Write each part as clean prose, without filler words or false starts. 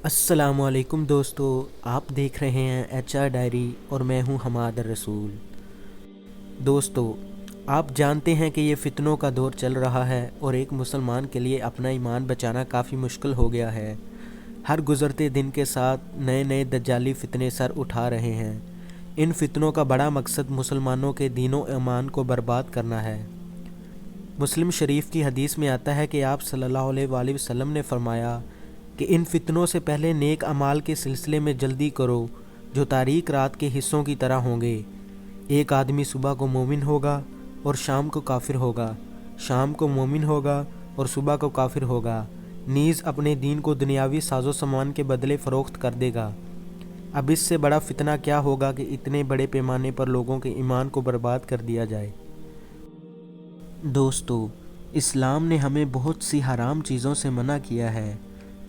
السلام علیکم دوستو، آپ دیکھ رہے ہیں ایچ آر ڈائری اور میں ہوں حماد الرسول۔ دوستو، آپ جانتے ہیں کہ یہ فتنوں کا دور چل رہا ہے اور ایک مسلمان کے لیے اپنا ایمان بچانا کافی مشکل ہو گیا ہے۔ ہر گزرتے دن کے ساتھ نئے نئے دجالی فتنے سر اٹھا رہے ہیں۔ ان فتنوں کا بڑا مقصد مسلمانوں کے دین و ایمان کو برباد کرنا ہے۔ مسلم شریف کی حدیث میں آتا ہے کہ آپ صلی اللہ علیہ وآلہ وسلم نے فرمایا کہ ان فتنوں سے پہلے نیک اعمال کے سلسلے میں جلدی کرو جو تاریک رات کے حصوں کی طرح ہوں گے۔ ایک آدمی صبح کو مومن ہوگا اور شام کو کافر ہوگا، شام کو مومن ہوگا اور صبح کو کافر ہوگا، نیز اپنے دین کو دنیاوی ساز و سامان کے بدلے فروخت کر دے گا۔ اب اس سے بڑا فتنہ کیا ہوگا کہ اتنے بڑے پیمانے پر لوگوں کے ایمان کو برباد کر دیا جائے۔ دوستو، اسلام نے ہمیں بہت سی حرام چیزوں سے منع کیا ہے،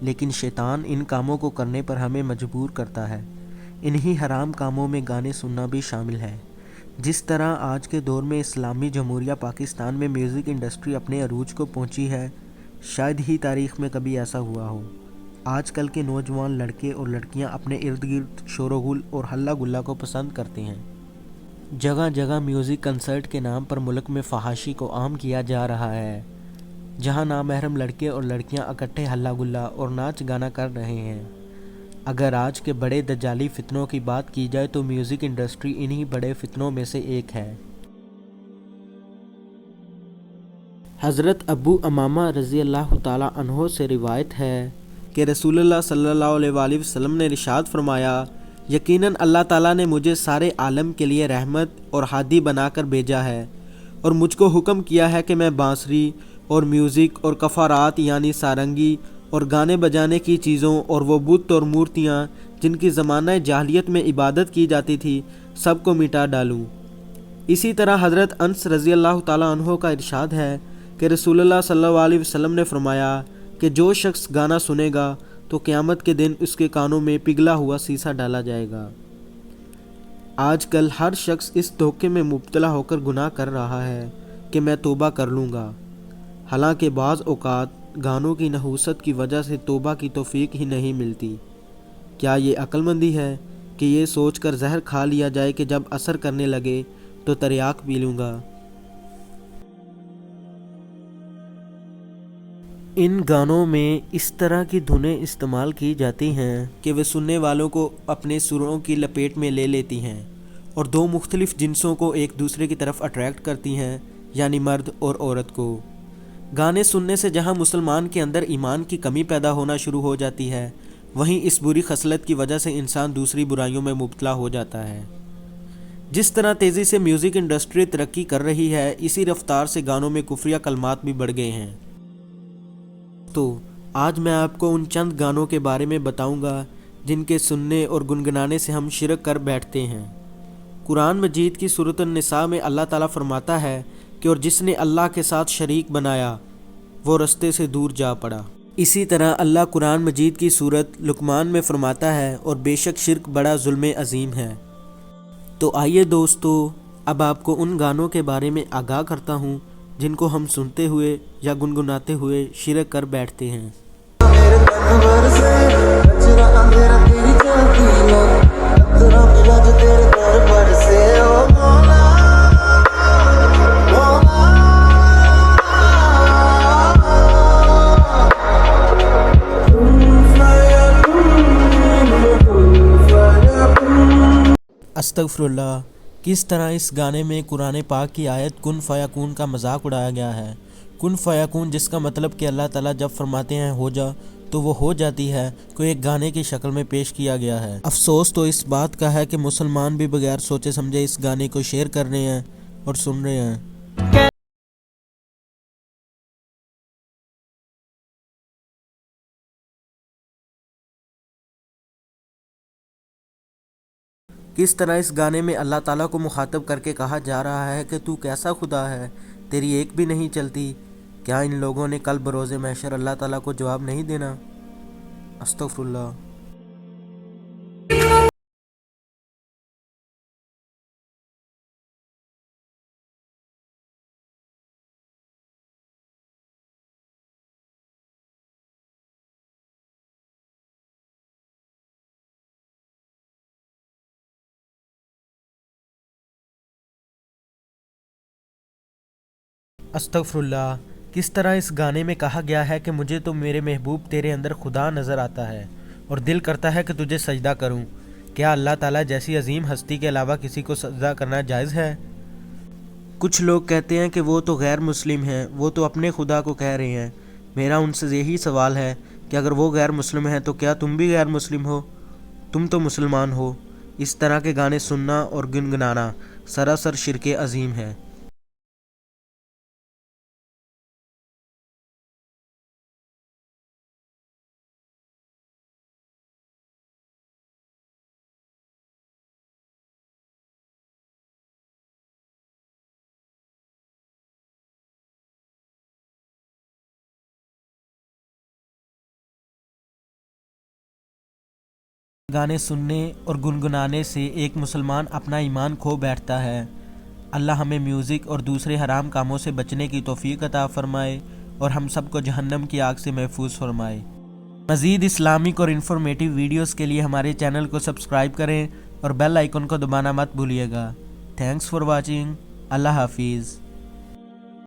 لیکن شیطان ان کاموں کو کرنے پر ہمیں مجبور کرتا ہے۔ انہی حرام کاموں میں گانے سننا بھی شامل ہے۔ جس طرح آج کے دور میں اسلامی جمہوریہ پاکستان میں میوزک انڈسٹری اپنے عروج کو پہنچی ہے، شاید ہی تاریخ میں کبھی ایسا ہوا ہو۔ آج کل کے نوجوان لڑکے اور لڑکیاں اپنے ارد گرد شور و غل اور ہلہ گلا کو پسند کرتے ہیں۔ جگہ جگہ میوزک کنسرٹ کے نام پر ملک میں فحاشی کو عام کیا جا رہا ہے، جہاں نامحرم لڑکے اور لڑکیاں اکٹھے ہلہ گلا اور ناچ گانا کر رہے ہیں۔ اگر آج کے بڑے دجالی فتنوں کی بات کی جائے تو میوزک انڈسٹری انہی بڑے فتنوں میں سے ایک ہے۔ حضرت ابو امامہ رضی اللہ تعالی عنہ سے روایت ہے کہ رسول اللہ صلی اللہ علیہ وآلہ وسلم نے ارشاد فرمایا، یقیناً اللہ تعالیٰ نے مجھے سارے عالم کے لیے رحمت اور ہادی بنا کر بھیجا ہے، اور مجھ کو حکم کیا ہے کہ میں بانسری اور میوزک اور کفارات یعنی سارنگی اور گانے بجانے کی چیزوں اور وہ بت اور مورتیاں جن کی زمانہ جاہلیت میں عبادت کی جاتی تھی سب کو مٹا ڈالوں۔ اسی طرح حضرت انس رضی اللہ تعالیٰ عنہ کا ارشاد ہے کہ رسول اللہ صلی اللہ علیہ وسلم نے فرمایا کہ جو شخص گانا سنے گا تو قیامت کے دن اس کے کانوں میں پگھلا ہوا سیسا ڈالا جائے گا۔ آج کل ہر شخص اس دھوکے میں مبتلا ہو کر گناہ کر رہا ہے کہ میں توبہ کر لوں گا، حالانکہ بعض اوقات گانوں کی نحوست کی وجہ سے توبہ کی توفیق ہی نہیں ملتی۔ کیا یہ عقل مندی ہے کہ یہ سوچ کر زہر کھا لیا جائے کہ جب اثر کرنے لگے تو تریاک پی لوں گا؟ ان گانوں میں اس طرح کی دھنیں استعمال کی جاتی ہیں کہ وہ سننے والوں کو اپنے سروں کی لپیٹ میں لے لیتی ہیں اور دو مختلف جنسوں کو ایک دوسرے کی طرف اٹریکٹ کرتی ہیں، یعنی مرد اور عورت کو۔ گانے سننے سے جہاں مسلمان کے اندر ایمان کی کمی پیدا ہونا شروع ہو جاتی ہے، وہیں اس بری خصلت کی وجہ سے انسان دوسری برائیوں میں مبتلا ہو جاتا ہے۔ جس طرح تیزی سے میوزک انڈسٹری ترقی کر رہی ہے، اسی رفتار سے گانوں میں کفریہ کلمات بھی بڑھ گئے ہیں۔ تو آج میں آپ کو ان چند گانوں کے بارے میں بتاؤں گا جن کے سننے اور گنگنانے سے ہم شرک کر بیٹھتے ہیں۔ قرآن مجید کی سورۃ النساء میں اللہ تعالیٰ فرماتا ہے کہ اور جس نے اللہ کے ساتھ شریک بنایا وہ رستے سے دور جا پڑا۔ اسی طرح اللہ قرآن مجید کی سورۃ لقمان میں فرماتا ہے اور بے شک شرک بڑا ظلم عظیم ہے۔ تو آئیے دوستو، اب آپ کو ان گانوں کے بارے میں آگاہ کرتا ہوں جن کو ہم سنتے ہوئے یا گنگناتے ہوئے شرک کر بیٹھتے ہیں۔ استغفر اللہ، کس طرح اس گانے میں قرآن پاک کی آیت کن فیکون کا مذاق اڑایا گیا ہے۔ کن فیکون جس کا مطلب کہ اللہ تعالیٰ جب فرماتے ہیں ہو جا تو وہ ہو جاتی ہے، کو ایک گانے کی شکل میں پیش کیا گیا ہے۔ افسوس تو اس بات کا ہے کہ مسلمان بھی بغیر سوچے سمجھے اس گانے کو شیئر کر رہے ہیں اور سن رہے ہیں۔ کس طرح اس گانے میں اللہ تعالیٰ کو مخاطب کر کے کہا جا رہا ہے کہ تو کیسا خدا ہے، تیری ایک بھی نہیں چلتی۔ کیا ان لوگوں نے کل بروز محشر اللہ تعالیٰ کو جواب نہیں دینا؟ استغفر اللہ۔ استغفر اللہ۔ کس طرح اس گانے میں کہا گیا ہے کہ مجھے تو میرے محبوب تیرے اندر خدا نظر آتا ہے اور دل کرتا ہے کہ تجھے سجدہ کروں۔ کیا اللہ تعالیٰ جیسی عظیم ہستی کے علاوہ کسی کو سجدہ کرنا جائز ہے؟ کچھ لوگ کہتے ہیں کہ وہ تو غیر مسلم ہیں، وہ تو اپنے خدا کو کہہ رہے ہیں۔ میرا ان سے یہی سوال ہے کہ اگر وہ غیر مسلم ہیں تو کیا تم بھی غیر مسلم ہو؟ تم تو مسلمان ہو۔ اس طرح کے گانے سننا اور گنگنانا سراسر شرک عظیم ہے۔ گانے سننے اور گنگنانے سے ایک مسلمان اپنا ایمان کھو بیٹھتا ہے۔ اللہ ہمیں میوزک اور دوسرے حرام کاموں سے بچنے کی توفیق عطا فرمائے اور ہم سب کو جہنم کی آگ سے محفوظ فرمائے۔ مزید اسلامک اور انفارمیٹیو ویڈیوز کے لیے ہمارے چینل کو سبسکرائب کریں اور بیل آئیکن کو دبانا مت بھولیے گا۔ Thanks for watching. اللہ حافظ۔